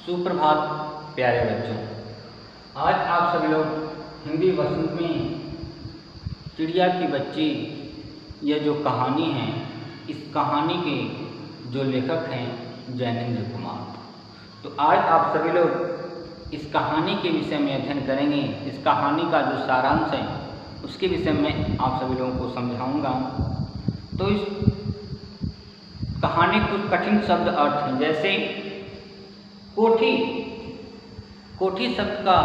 सुप्रभात प्यारे बच्चों। आज आप सभी लोग हिंदी वसंत में चिड़िया की बच्ची यह जो कहानी है, इस कहानी के जो लेखक हैं जैनेन्द्र कुमार। तो आज आप सभी लोग इस कहानी के विषय में अध्ययन करेंगे। इस कहानी का जो सारांश है उसके विषय में आप सभी लोगों को समझाऊंगा। तो इस कहानी कुछ कठिन शब्द अर्थ हैं, जैसे कोठी। कोठी शब्द का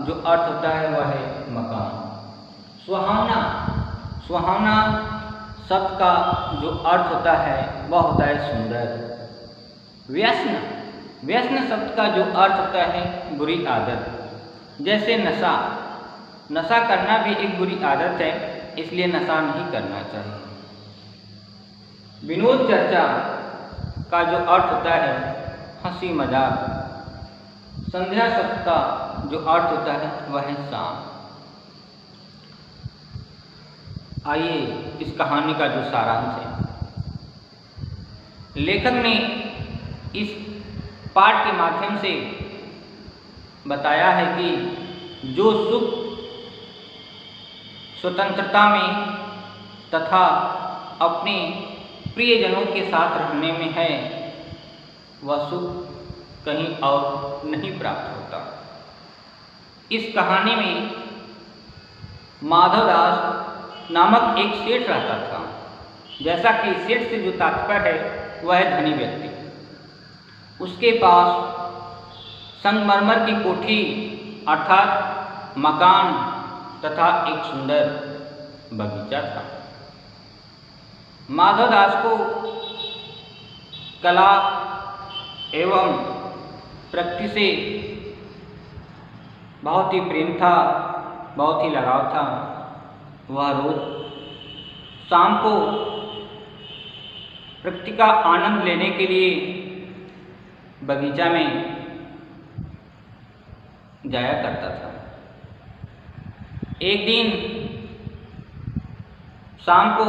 जो अर्थ होता है वह है मकान। सुहावना। सुहावना शब्द का जो अर्थ होता है वह होता है सुंदर। व्यसन। व्यसन शब्द का जो अर्थ होता है बुरी आदत। जैसे नशा। नशा करना भी एक बुरी आदत है, इसलिए नशा नहीं करना चाहिए। विनोद चर्चा का जो अर्थ होता है हंसी मजाक। संध्या शब्द का जो अर्थ होता है वह है शाम। आइए इस कहानी का जो सारांश है, लेखक ने इस पाठ के माध्यम से बताया है कि जो सुख स्वतंत्रता में तथा अपने प्रियजनों के साथ रहने में है, वह सुख कहीं और नहीं प्राप्त होता। इस कहानी में माधवदास नामक एक सेठ रहता था। जैसा कि सेठ से जो तात्पर्य है वह है धनी व्यक्ति। उसके पास संगमरमर की कोठी अर्थात मकान तथा एक सुंदर बगीचा था। माधवदास को कला एवं प्रकृति से बहुत ही प्रेम था, बहुत ही लगाव था। वह रोज शाम को प्रकृति का आनंद लेने के लिए बगीचा में जाया करता था। एक दिन शाम को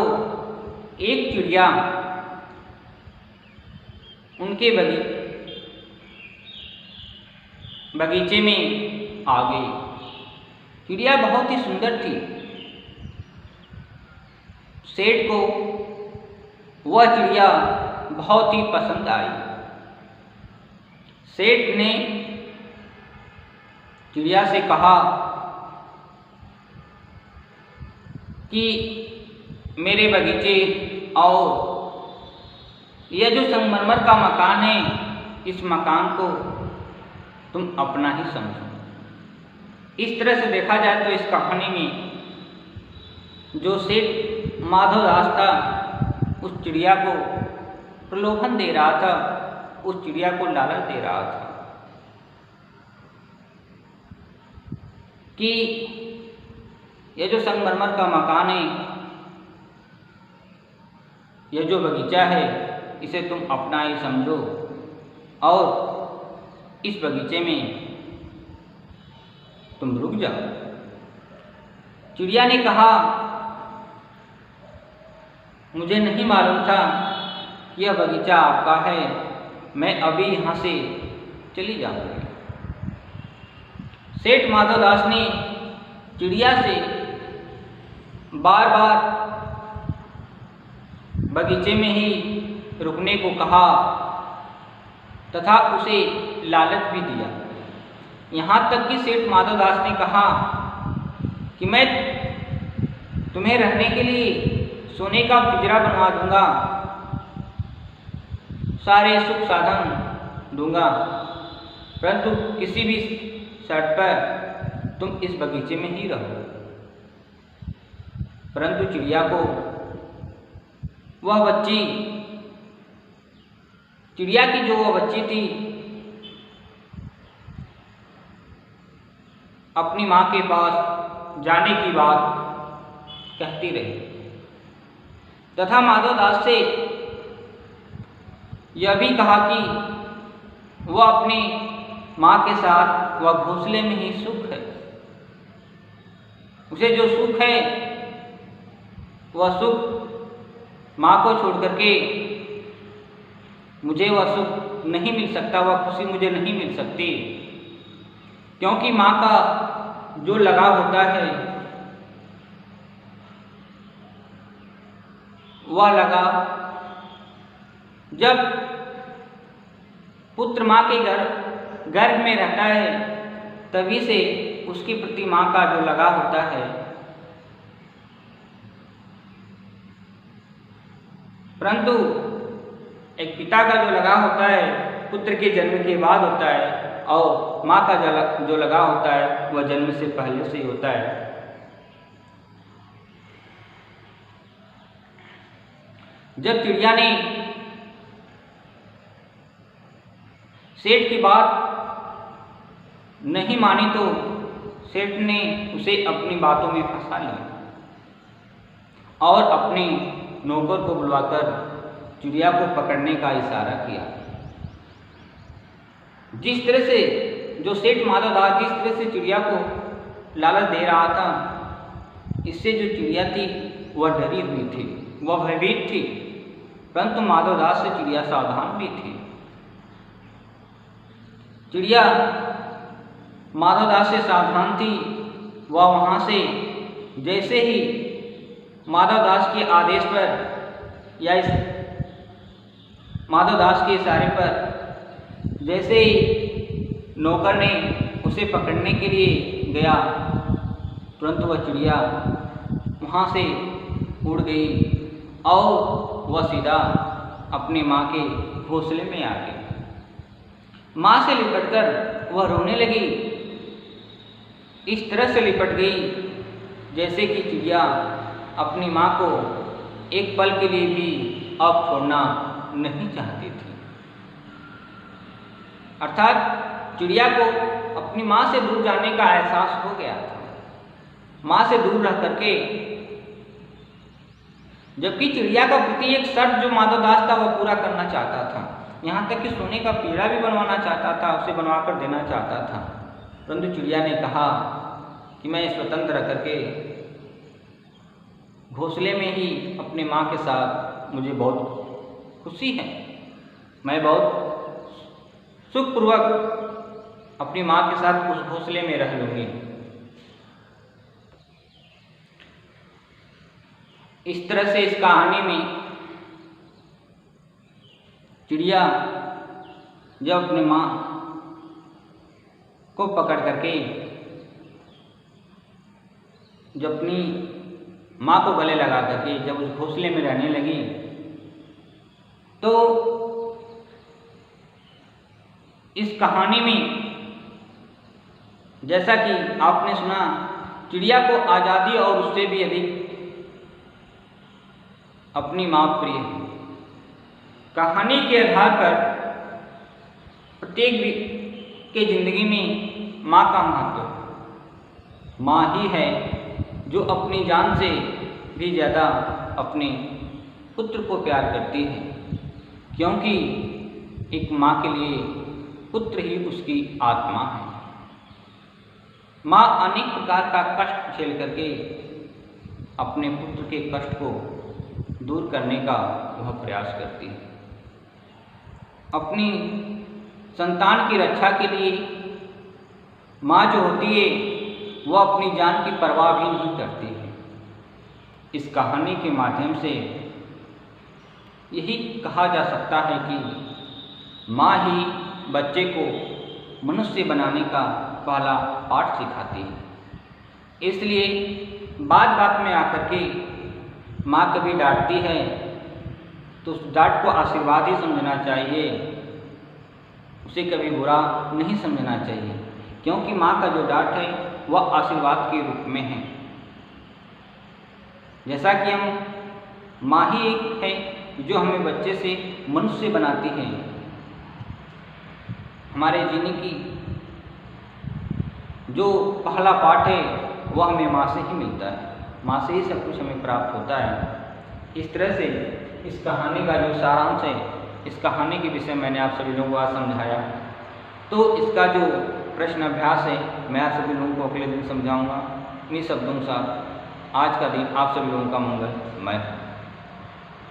एक चिड़िया उनके बगीचे में आ गई। चिड़िया बहुत ही सुंदर थी। सेठ को वह चिड़िया बहुत ही पसंद आई। सेठ ने चिड़िया से कहा कि मेरे बगीचे और यह जो संगमरमर का मकान है, इस मकान को तुम अपना ही समझो। इस तरह से देखा जाए तो इस कहानी में जो सेठ माधवदास था उस चिड़िया को प्रलोभन दे रहा था, उस चिड़िया को लालच दे रहा था कि यह जो संगमरमर का मकान है, यह जो बगीचा है, इसे तुम अपना ही समझो और इस बगीचे में तुम रुक जाओ। चिड़िया ने कहा, मुझे नहीं मालूम था कि यह बगीचा आपका है, मैं अभी यहाँ से चली जाऊंगी। सेठ माधवदास ने चिड़िया से बार बार बगीचे में ही रुकने को कहा तथा उसे लालच भी दिया। यहाँ तक कि सेठ माधवदास ने कहा कि मैं तुम्हें रहने के लिए सोने का पिंजरा बनवा दूंगा, सारे सुख साधन दूंगा, परंतु किसी भी शर्त पर तुम इस बगीचे में ही रहो। परंतु चिड़िया को वह बच्ची, चिड़िया की जो वह बच्ची थी, अपनी माँ के पास जाने की बात कहती रही तथा माधवदास से यह भी कहा कि वह अपनी माँ के साथ वह घोंसले में ही सुख है। उसे जो सुख है वह सुख माँ को छोड़ करके मुझे वह सुख नहीं मिल सकता, वह खुशी मुझे नहीं मिल सकती, क्योंकि माँ का जो लगाव होता है वह लगाव जब पुत्र माँ के गर्भ में रहता है तभी से उसके प्रति माँ का जो लगाव होता है, परंतु एक पिता का जो लगाव होता है पुत्र के जन्म के बाद होता है और माँ का जो लगाव होता है वह जन्म से पहले से ही होता है। जब चिड़िया ने सेठ की बात नहीं मानी तो सेठ ने उसे अपनी बातों में फंसा लिया और अपने नौकर को बुलवाकर चिड़िया को पकड़ने का इशारा किया। जिस तरह से जो सेठ माधवदास जिस तरह से चिड़िया को लालच दे रहा था, इससे जो चिड़िया थी वह डरी हुई थी, वह भयभीत थी, परंतु माधवदास से चिड़िया सावधान भी थी। चिड़िया माधवदास से सावधान थी। वह वहाँ से जैसे ही माधवदास के आदेश पर या इस माधवदास के इशारे पर जैसे ही नौकर ने उसे पकड़ने के लिए गया, तुरंत वह चिड़िया वहाँ से उड़ गई और वह सीधा अपने माँ के घोंसले में आ गई। माँ से लिपटकर वह रोने लगी। इस तरह से लिपट गई जैसे कि चिड़िया अपनी माँ को एक पल के लिए भी अब छोड़ना नहीं चाहती थी। अर्थात चिड़िया को अपनी माँ से दूर जाने का एहसास हो गया था। माँ से दूर रह करके, जबकि चिड़िया का प्रति एक शर्त जो माधवदास था वह पूरा करना चाहता था, यहाँ तक कि सोने का पीड़ा भी बनवाना चाहता था, उसे बनवा कर देना चाहता था, परंतु चिड़िया ने कहा कि मैं स्वतंत्र रह करके घोंसले में ही अपने माँ के साथ मुझे बहुत खुशी है, मैं बहुत सुखपूर्वक अपनी माँ के साथ उस घोंसले में रह लूँगी। इस तरह से इस कहानी में चिड़िया जब अपनी माँ को पकड़ करके जब अपनी माँ को गले लगा करके जब उस घोंसले में रहने लगी तो इस कहानी में जैसा कि आपने सुना, चिड़िया को आज़ादी और उससे भी अधिक अपनी माँ प्रिय है। कहानी के आधार पर प्रत्येक के जिंदगी में माँ का महत्व, माँ ही है जो अपनी जान से भी ज़्यादा अपने पुत्र को प्यार करती है, क्योंकि एक माँ के लिए पुत्र ही उसकी आत्मा है। माँ अनेक प्रकार का कष्ट झेल करके अपने पुत्र के कष्ट को दूर करने का वह प्रयास करती है। अपनी संतान की रक्षा के लिए माँ जो होती है वह अपनी जान की परवाह भी नहीं करती है। इस कहानी के माध्यम से यही कहा जा सकता है कि माँ ही बच्चे को मनुष्य बनाने का पहला पाठ सिखाती है। इसलिए बात बात में आकर के माँ कभी डांटती है तो उस डांट को आशीर्वाद ही समझना चाहिए, उसे कभी बुरा नहीं समझना चाहिए, क्योंकि माँ का जो डांट है वह आशीर्वाद के रूप में है। जैसा कि हम माँ ही एक है जो हमें बच्चे से मनुष्य बनाती है। हमारे जीने की जो पहला पाठ है वह हमें माँ से ही मिलता है, माँ से ही सब कुछ हमें प्राप्त होता है। इस तरह से इस कहानी का जो सारांश है, इस कहानी के विषय मैंने आप सभी लोगों को आज समझाया, तो इसका जो प्रश्न अभ्यास है मैं आप सभी लोगों को अगले दिन समझाऊंगा। इन्हीं शब्दों के साथ आज का दिन आप सभी लोगों का मंगलमय।